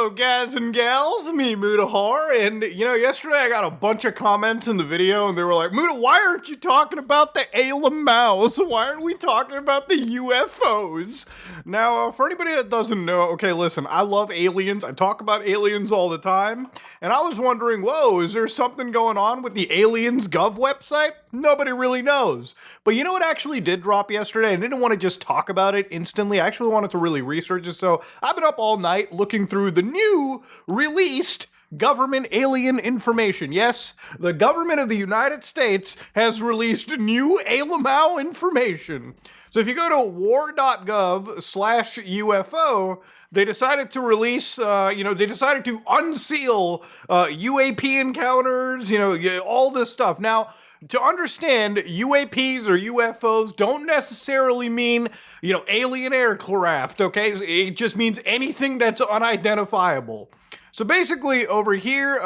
Hello, guys and gals, me, Mudahar, and, yesterday I got a bunch of comments in the video, and they were like, Muda, why aren't you talking about the Alam Mouse? Why aren't we talking about the UFOs? Now, for anybody that doesn't know, okay, listen, I love aliens, I talk about aliens all the time, and I was wondering, whoa, is there something going on with the Aliens Gov website? Nobody really knows. But you know what actually did drop yesterday? I didn't want to just talk about it instantly, I actually wanted to really research it, so I've been up all night looking through the new released government alien information. Yes, the government of the United States has released new ALMAO information. So if you go to war.gov/UFO, they decided to release, they decided to unseal UAP encounters, all this stuff. Now, to understand, UAPs or UFOs don't necessarily mean, alien aircraft, okay? It just means anything that's unidentifiable. So basically, over here,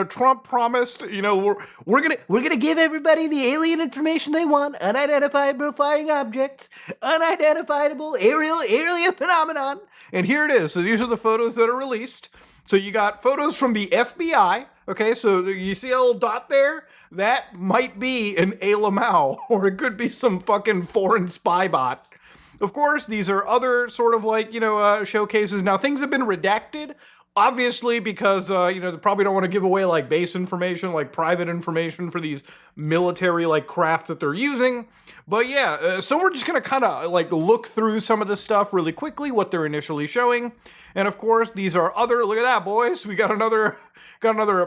Trump promised, we're gonna give everybody the alien information they want: unidentifiable flying objects, unidentifiable aerial phenomenon. And here it is. So these are the photos that are released. So you got photos from the FBI. Okay, so you see a little dot there? That might be an ALMAO, or it could be some fucking foreign spy bot. Of course, these are other sort of like, showcases. Now, things have been redacted, obviously, because, they probably don't want to give away, like, base information, like, private information for these military, like, craft that they're using. But, yeah, so we're just going to kind of, like, look through some of this stuff really quickly, what they're initially showing. And, of course, these are other, look at that, boys, we got another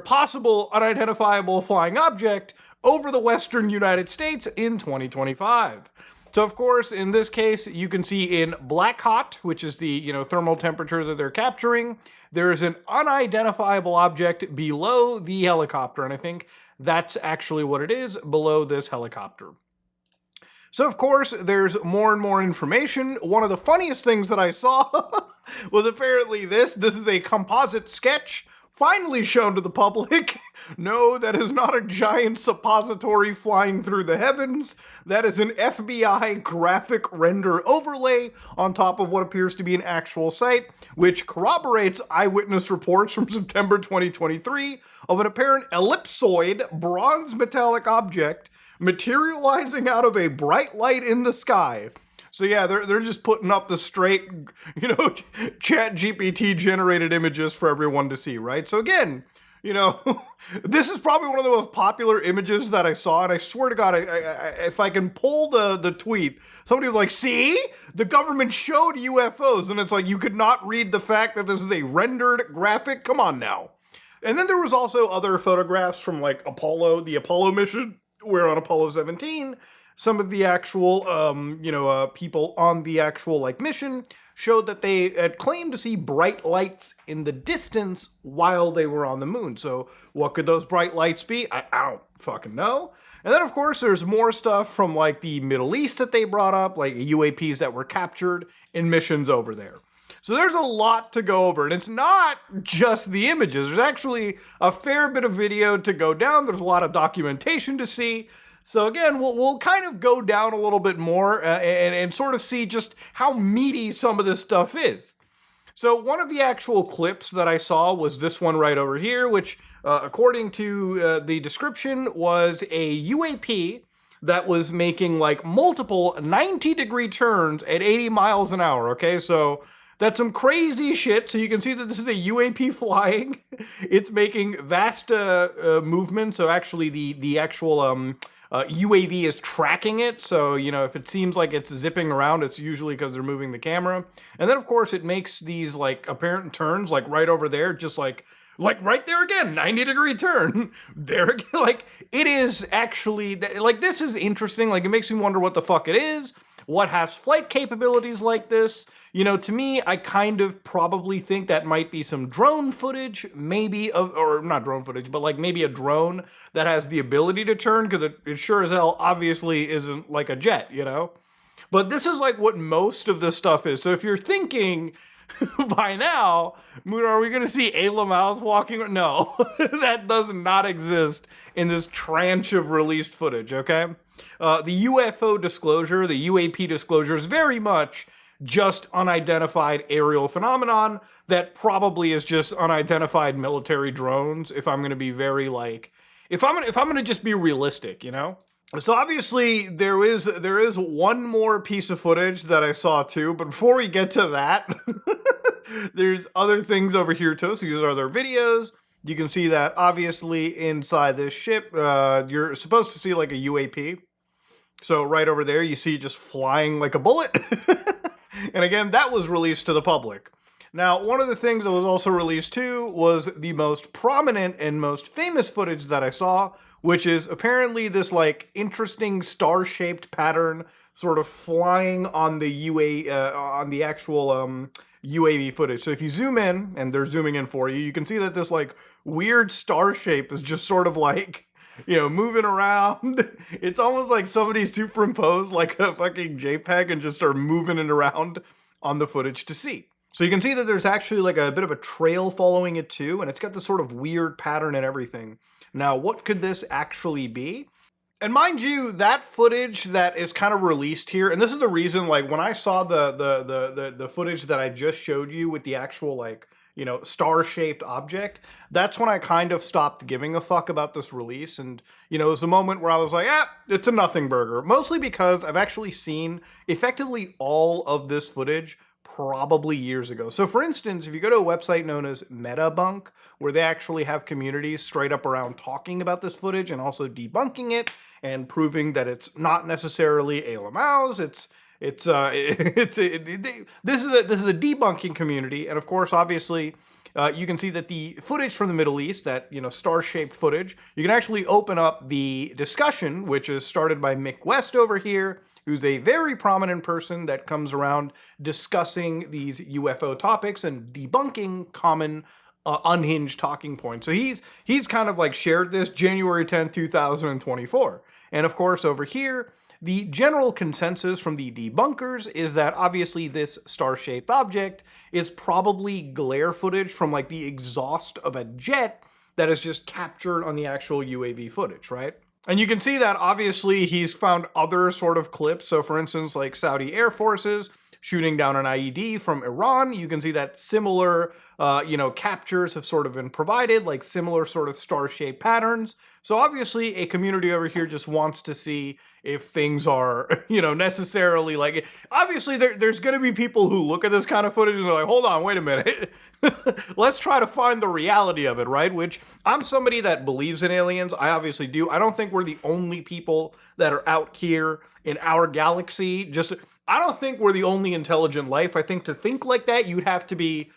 possible unidentifiable flying object over the western United States in 2025. So, of course, in this case, you can see in black hot, which is the, thermal temperature that they're capturing, there is an unidentifiable object below the helicopter, and I think that's actually what it is, below this helicopter. So, of course, there's more and more information. One of the funniest things that I saw was apparently this. This is a composite sketch finally shown to the public. No, that is not a giant suppository flying through the heavens. That is an FBI graphic render overlay on top of what appears to be an actual site, which corroborates eyewitness reports from September 2023 of an apparent ellipsoid bronze metallic object materializing out of a bright light in the sky. So yeah, they're just putting up the straight, chat GPT generated images for everyone to see, right? So again, this is probably one of the most popular images that I saw, and I swear to God, if I can pull the tweet, somebody was like, see? The government showed UFOs, and it's like, you could not read the fact that this is a rendered graphic? Come on now. And then there was also other photographs from like the Apollo mission. We're on Apollo 17. Some of the actual, people on the actual, mission showed that they had claimed to see bright lights in the distance while they were on the moon. So what could those bright lights be? I don't fucking know. And then, of course, there's more stuff from, the Middle East that they brought up, like UAPs that were captured in missions over there. So there's a lot to go over, and it's not just the images. There's actually a fair bit of video to go down. There's a lot of documentation to see. So again, we'll kind of go down a little bit more and sort of see just how meaty some of this stuff is. So one of the actual clips that I saw was this one right over here, which according to the description was a UAP that was making multiple 90-degree turns at 80 miles an hour, okay? So that's some crazy shit. So you can see that this is a UAP flying. It's making vast movement. So actually the actual UAV is tracking it, so, if it seems like it's zipping around, it's usually because they're moving the camera. And then, of course, it makes these, apparent turns, right over there, just right there again, 90-degree turn. There again, it is actually, this is interesting. It makes me wonder what the fuck it is, what has flight capabilities like this. To me, I kind of probably think that might be some drone footage, maybe, or not drone footage, but maybe a drone that has the ability to turn, because it sure as hell obviously isn't like a jet, But this is what most of this stuff is. So if you're thinking by now, are we going to see ALMAOs walking? No, that does not exist in this tranche of released footage, okay? The UFO disclosure, the UAP disclosure is very much just unidentified aerial phenomenon that probably is just unidentified military drones. If I'm going to be very like, if I'm gonna just be realistic, you know. So obviously there is one more piece of footage that I saw too, but before we get to that, there's other things over here too. So these are their videos. You can see that obviously inside this ship, you're supposed to see like a UAP. So right over there, you see just flying like a bullet. And again, that was released to the public. Now, one of the things that was also released too was the most prominent and most famous footage that I saw, which is apparently this like interesting star-shaped pattern sort of flying on the on the actual UAV footage. So if you zoom in, and they're zooming in for you, you can see that this like weird star shape is just sort of like, you know, moving around. It's almost like somebody superimposed like a fucking JPEG and just started moving it around on the footage to see. So you can see that there's actually like a bit of a trail following it too, and it's got this sort of weird pattern and everything. Now, what could this actually be? And mind you, that footage that is kind of released here, and this is the reason, like, when I saw the footage that I just showed you with the actual, like, you know, star-shaped object, that's when I kind of stopped giving a fuck about this release. And, you know, it was the moment where I was like, it's a nothing burger. Mostly because I've actually seen effectively all of this footage probably years ago. So for instance, if you go to a website known as Debunk, where they actually have communities straight up around talking about this footage and also debunking it and proving that it's not necessarily ALMAOs, this is a debunking community. And of course, obviously, you can see that the footage from the Middle East, that, you know, star-shaped footage, you can actually open up the discussion, which is started by Mick West over here, who's a very prominent person that comes around discussing these UFO topics and debunking common unhinged talking points. So he's kind of like shared this January 10th, 2024. And of course, over here, the general consensus from the debunkers is that obviously this star-shaped object is probably glare footage from like the exhaust of a jet that is just captured on the actual UAV footage, right? And you can see that obviously he's found other sort of clips. So for instance, like Saudi Air Forces shooting down an IED from Iran, you can see that similar, you know, captures have sort of been provided, like similar sort of star-shaped patterns. So obviously a community over here just wants to see if things are, you know, necessarily like, obviously there's going to be people who look at this kind of footage and they're like, hold on, wait a minute. Let's try to find the reality of it, right? Which I'm somebody that believes in aliens. I obviously do. I don't think we're the only people that are out here in our galaxy. I don't think we're the only intelligent life. I think to think like that, you'd have to be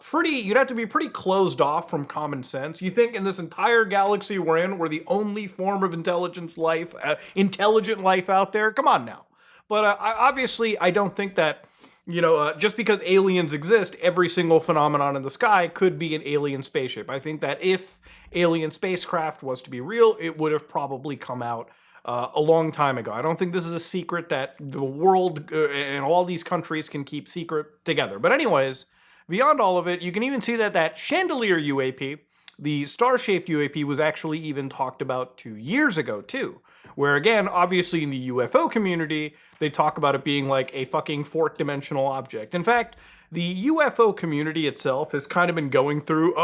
pretty closed off from common sense. You think in this entire galaxy we're in, we're the only form of intelligent life out there? Come on now. But obviously, I don't think that, you know, just because aliens exist, every single phenomenon in the sky could be an alien spaceship. I think that if alien spacecraft was to be real, it would have probably come out a long time ago. I don't think this is a secret that the world and all these countries can keep secret together. But anyways, beyond all of it, you can even see that that chandelier UAP, the star-shaped UAP, was actually even talked about 2 years ago too. Where again, obviously in the UFO community, they talk about it being like a fucking fourth dimensional object. In fact, the UFO community itself has kind of been going through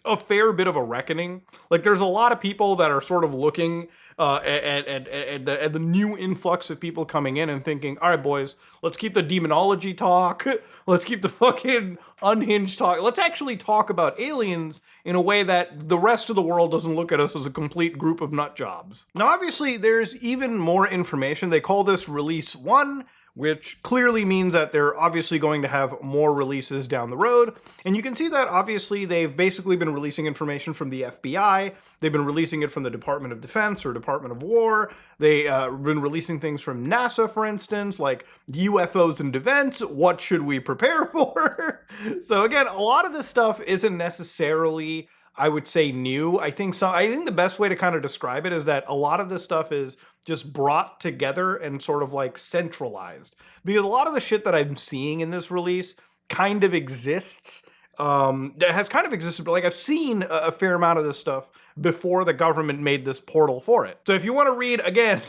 a fair bit of a reckoning. Like there's a lot of people that are sort of looking at the new influx of people coming in and thinking, all right, boys, let's keep the demonology talk. Let's keep the fucking unhinged talk. Let's actually talk about aliens in a way that the rest of the world doesn't look at us as a complete group of nut jobs. Now, obviously, there's even more information. They call this Release 1, which clearly means that they're obviously going to have more releases down the road. And you can see that obviously they've basically been releasing information from the FBI. They've been releasing it from the Department of Defense or Department of War. They've been releasing things from NASA, for instance, like UFOs and events. What should we prepare for? So again, a lot of this stuff isn't necessarily, I would say, new. I think the best way to kind of describe it is that a lot of this stuff is just brought together and sort of like centralized. Because a lot of the shit that I'm seeing in this release kind of exists that has kind of existed, but like I've seen a fair amount of this stuff before the government made this portal for it. So if you want to read, again,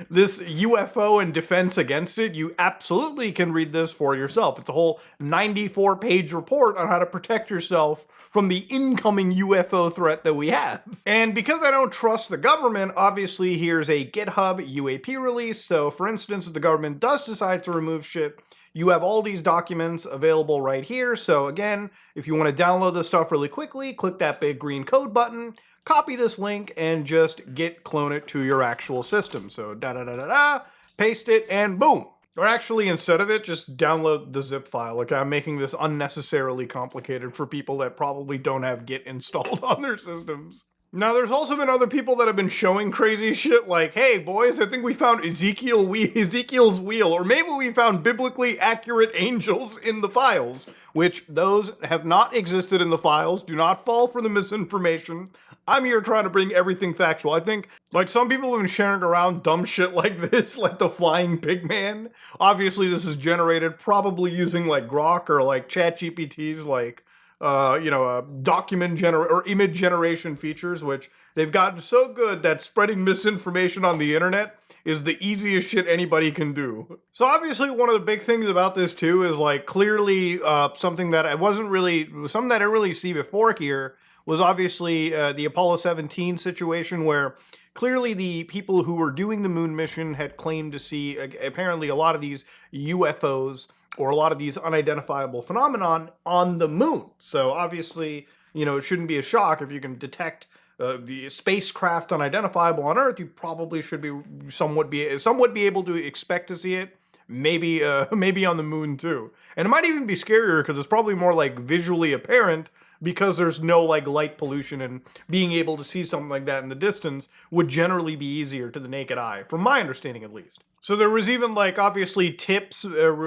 this UFO and defense against it, you absolutely can read this for yourself. It's a whole 94-page report on how to protect yourself from the incoming UFO threat that we have. And because I don't trust the government, obviously here's a GitHub UAP release. So for instance, if the government does decide to remove shit, you have all these documents available right here. So again, if you want to download this stuff really quickly, click that big green code button, copy this link, and just git clone it to your actual system. So paste it, and boom. Or actually, instead of it, just download the zip file. Like, I'm making this unnecessarily complicated for people that probably don't have Git installed on their systems. Now, there's also been other people that have been showing crazy shit like, hey, boys, I think we found Ezekiel's wheel, or maybe we found biblically accurate angels in the files, which those have not existed in the files. Do not fall for the misinformation. I'm here trying to bring everything factual. I think, like, some people have been sharing around dumb shit like this, like the flying pig man. Obviously, this is generated probably using, like, Grok or, like, ChatGPT's, like, document or image generation features, which they've gotten so good that spreading misinformation on the internet is the easiest shit anybody can do. So obviously one of the big things about this too is like clearly something that I didn't really see before here was obviously the Apollo 17 situation, where clearly the people who were doing the moon mission had claimed to see apparently a lot of these UFOs or a lot of these unidentifiable phenomenon on the moon. So obviously, it shouldn't be a shock if you can detect the spacecraft unidentifiable on Earth. You probably should be somewhat be able to expect to see it. Maybe on the moon too. And it might even be scarier because it's probably more like visually apparent, because there's no like light pollution, and being able to see something like that in the distance would generally be easier to the naked eye, from my understanding at least. So there was even like obviously tips received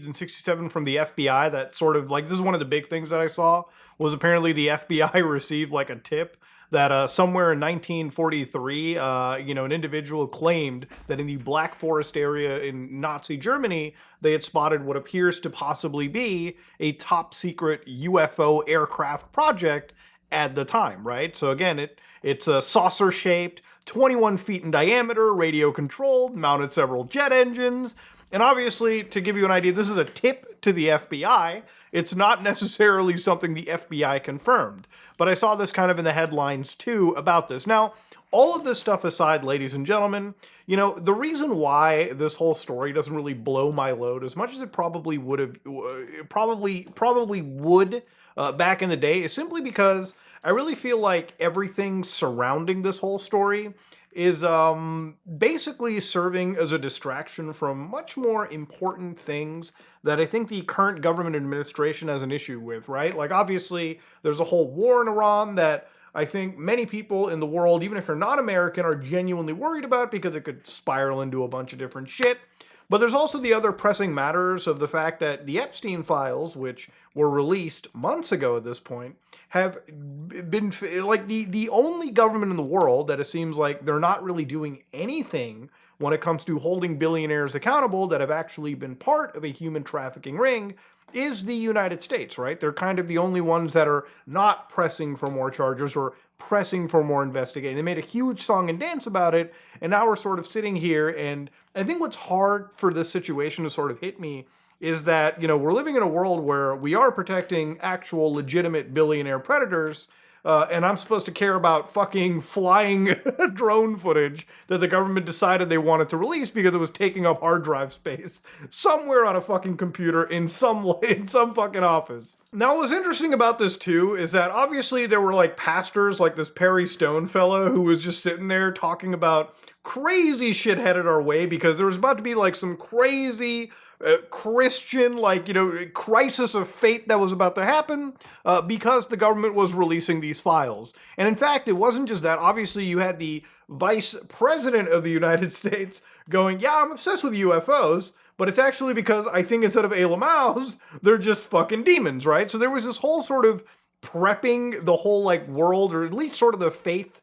in 67 from the FBI that sort of like, this is one of the big things that I saw, was apparently the FBI received like a tip that somewhere in 1943, an individual claimed that in the Black Forest area in Nazi Germany, they had spotted what appears to possibly be a top secret UFO aircraft project at the time, right? So again, it's a saucer shaped, 21 feet in diameter, radio controlled, mounted several jet engines. And obviously, to give you an idea, this is a tip to the FBI. It's not necessarily something the FBI confirmed. But I saw this kind of in the headlines too about this. Now, all of this stuff aside, ladies and gentlemen, the reason why this whole story doesn't really blow my load as much as it probably would have, back in the day, is simply because I really feel like everything surrounding this whole story is basically serving as a distraction from much more important things that I think the current government administration has an issue with, right? Like, obviously, there's a whole war in Iran that I think many people in the world, even if you're not American, are genuinely worried about because it could spiral into a bunch of different shit. But there's also the other pressing matters of the fact that the Epstein files, which were released months ago at this point, have been like the only government in the world that it seems like they're not really doing anything when it comes to holding billionaires accountable that have actually been part of a human trafficking ring is the United States, right? They're kind of the only ones that are not pressing for more charges or pressing for more investigating. They made a huge song and dance about it, and now we're sort of sitting here, and I think what's hard for this situation to sort of hit me is that, we're living in a world where we are protecting actual legitimate billionaire predators, and I'm supposed to care about fucking flying drone footage that the government decided they wanted to release because it was taking up hard drive space somewhere on a fucking computer in some fucking office. Now, what's interesting about this too is that obviously there were like pastors like this Perry Stone fellow who was just sitting there talking about crazy shit headed our way because there was about to be like some crazy Christian, crisis of fate that was about to happen because the government was releasing these files. And in fact, it wasn't just that. Obviously, you had the vice president of the United States going, yeah, I'm obsessed with UFOs, but it's actually because I think instead of Elamaus, they're just fucking demons, right? So there was this whole sort of prepping the whole world, or at least sort of the faith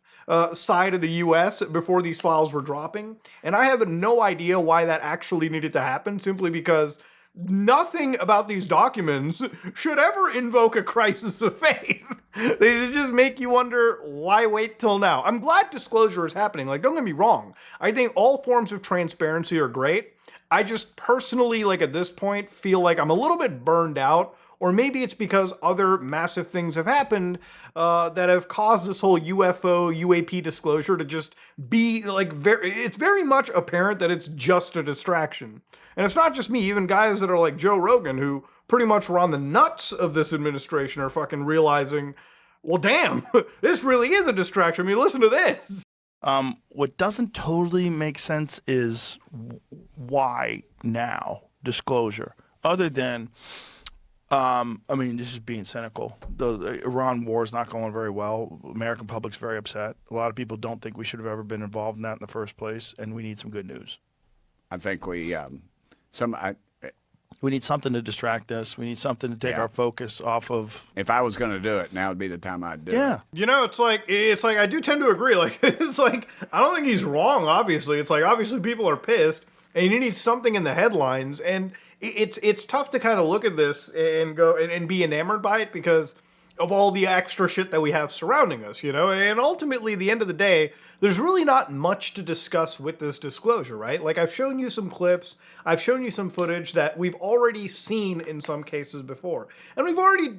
side of the US before these files were dropping. And I have no idea why that actually needed to happen, simply because nothing about these documents should ever invoke a crisis of faith. They just make you wonder, why wait till now? I'm glad disclosure is happening. Like, don't get me wrong. I think all forms of transparency are great. I just personally, like at this point, feel like I'm a little bit burned out, or maybe it's because other massive things have happened that have caused this whole UFO, UAP disclosure to just be like it's very much apparent that it's just a distraction. And it's not just me, even guys that are like Joe Rogan, who pretty much were on the nuts of this administration, are fucking realizing, well, damn, this really is a distraction. I mean, listen to this. What doesn't totally make sense is why now disclosure, other than, I mean, this is being cynical. The Iran war is not going very well. American public's very upset. A lot of people don't think we should have ever been involved in that in the first place, and we need some good news. I think we need something to distract us. We need something to take our focus off of. If I was going to do it, now would be the time I'd do it. Yeah. You know, it's like I do tend to agree. Like, it's like, I don't think he's wrong, obviously. It's like, obviously people are pissed, and you need something in the headlines, and it's tough to kind of look at this and go and be enamored by it because of all the extra shit that we have surrounding us, you know? And ultimately, at the end of the day, there's really not much to discuss with this disclosure, right? Like, I've shown you some clips, I've shown you some footage that we've already seen in some cases before. And we've already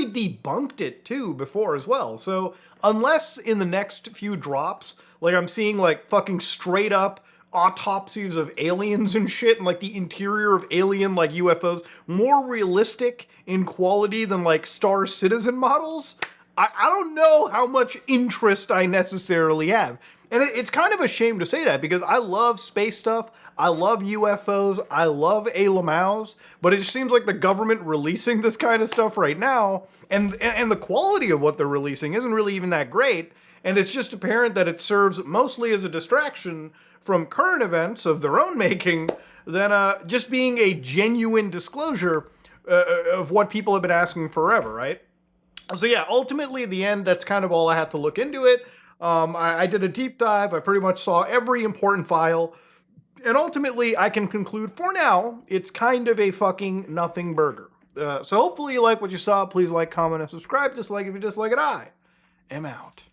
debunked it too before as well. So unless in the next few drops, like I'm seeing like fucking straight up autopsies of aliens and shit, and like the interior of alien like UFOs more realistic in quality than like Star Citizen models, I don't know how much interest I necessarily have. And it's kind of a shame to say that because I love space stuff, I love UFOs, I love ALMAOs, but it just seems like the government releasing this kind of stuff right now, and the quality of what they're releasing isn't really even that great, and it's just apparent that it serves mostly as a distraction from current events of their own making than just being a genuine disclosure of what people have been asking forever, right? So yeah, ultimately at the end, that's kind of all I had to look into it. I did a deep dive. I pretty much saw every important file. And ultimately, I can conclude for now, it's kind of a fucking nothing burger. So hopefully you like what you saw. Please like, comment, and subscribe. Dislike if you dislike it. I am out.